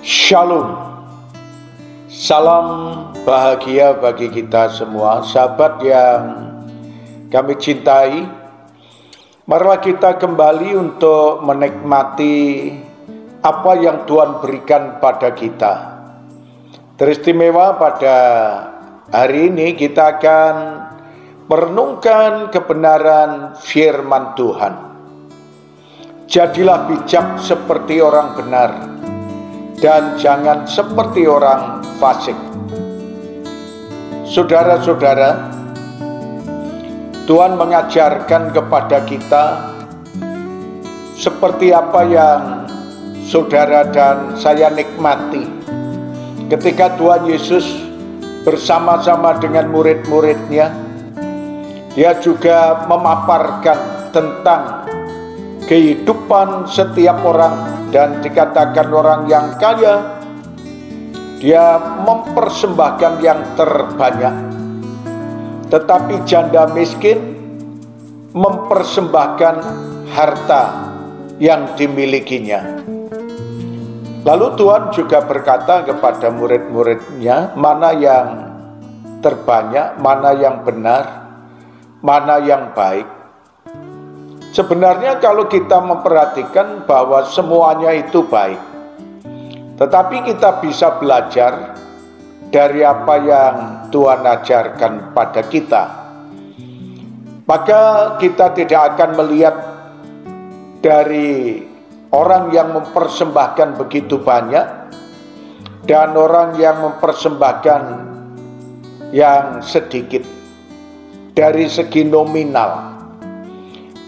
Shalom. Salam bahagia bagi kita semua, sahabat yang kami cintai. Marilah kita kembali untuk menikmati apa yang Tuhan berikan pada kita. Teristimewa pada hari ini kita akan merenungkan kebenaran firman Tuhan. Jadilah bijak seperti orang benar, dan jangan seperti orang fasik. Saudara-saudara, Tuhan mengajarkan kepada kita seperti apa yang saudara dan saya nikmati ketika Tuhan Yesus bersama-sama dengan murid-muridnya. Dia juga memaparkan tentang kehidupan setiap orang, dan dikatakan orang yang kaya dia mempersembahkan yang terbanyak, tetapi janda miskin mempersembahkan harta yang dimilikinya. Lalu Tuhan juga berkata kepada murid-muridnya, mana yang terbanyak, mana yang benar, mana yang baik. Sebenarnya kalau kita memperhatikan bahwa semuanya itu baik, tetapi kita bisa belajar dari apa yang Tuhan ajarkan pada kita. Maka kita tidak akan melihat dari orang yang mempersembahkan begitu banyak dan orang yang mempersembahkan yang sedikit dari segi nominal.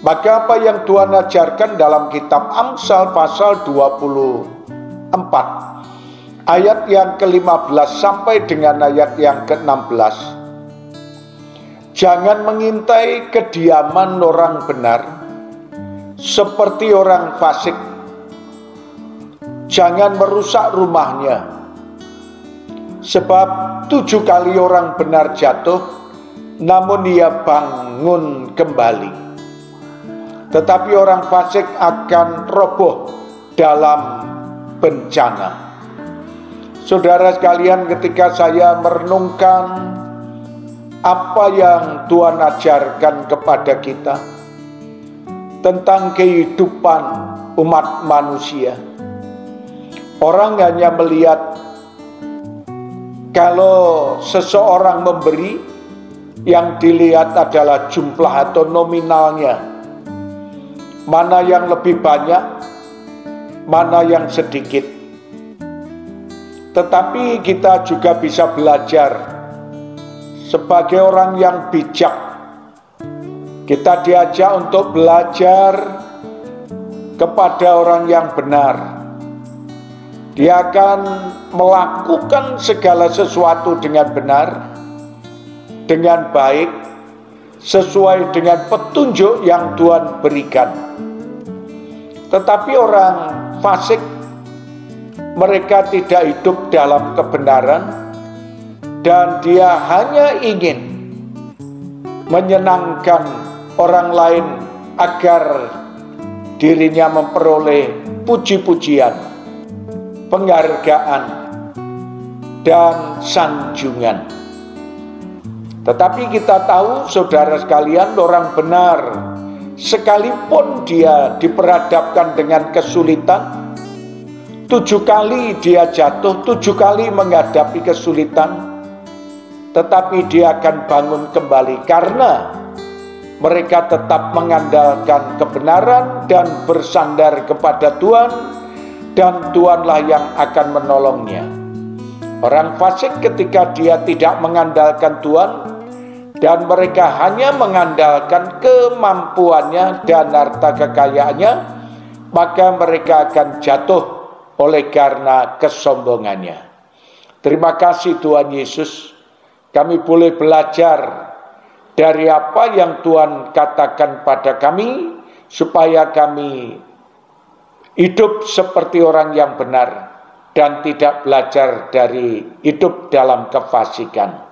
Maka apa yang Tuhan ajarkan dalam kitab Amsal pasal 24 ayat yang ke-15 sampai dengan ayat yang ke-16. Jangan mengintai kediaman orang benar seperti orang fasik. Jangan merusak rumahnya, sebab 7 kali orang benar jatuh, namun ia bangun kembali. Tetapi orang fasik akan roboh dalam bencana. Saudara sekalian, ketika saya merenungkan apa yang Tuhan ajarkan kepada kita tentang kehidupan umat manusia, orang hanya melihat kalau seseorang memberi, yang dilihat adalah jumlah atau nominalnya. Mana yang lebih banyak, mana yang sedikit. Tetapi kita juga bisa belajar sebagai orang yang bijak. Kita diajak untuk belajar kepada orang yang benar. Dia akan melakukan segala sesuatu dengan benar, dengan baik, sesuai dengan petunjuk yang Tuhan berikan. Tetapi orang fasik, mereka tidak hidup dalam kebenaran, dan dia hanya ingin menyenangkan orang lain agar dirinya memperoleh puji-pujian, penghargaan, dan sanjungan. Tetapi kita tahu, saudara sekalian, orang benar sekalipun dia diperhadapkan dengan kesulitan, 7 kali dia jatuh, 7 kali menghadapi kesulitan, tetapi dia akan bangun kembali karena mereka tetap mengandalkan kebenaran dan bersandar kepada Tuhan, dan Tuhanlah yang akan menolongnya. Orang fasik ketika dia tidak mengandalkan Tuhan, dan mereka hanya mengandalkan kemampuannya dan harta kekayaannya, maka mereka akan jatuh oleh karena kesombongannya. Terima kasih Tuhan Yesus, kami boleh belajar dari apa yang Tuhan katakan pada kami, supaya kami hidup seperti orang yang benar dan tidak belajar dari hidup dalam kefasikan.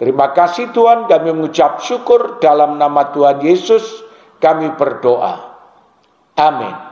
Terima kasih Tuhan, kami mengucap syukur dalam nama Tuhan Yesus, kami berdoa. Amin.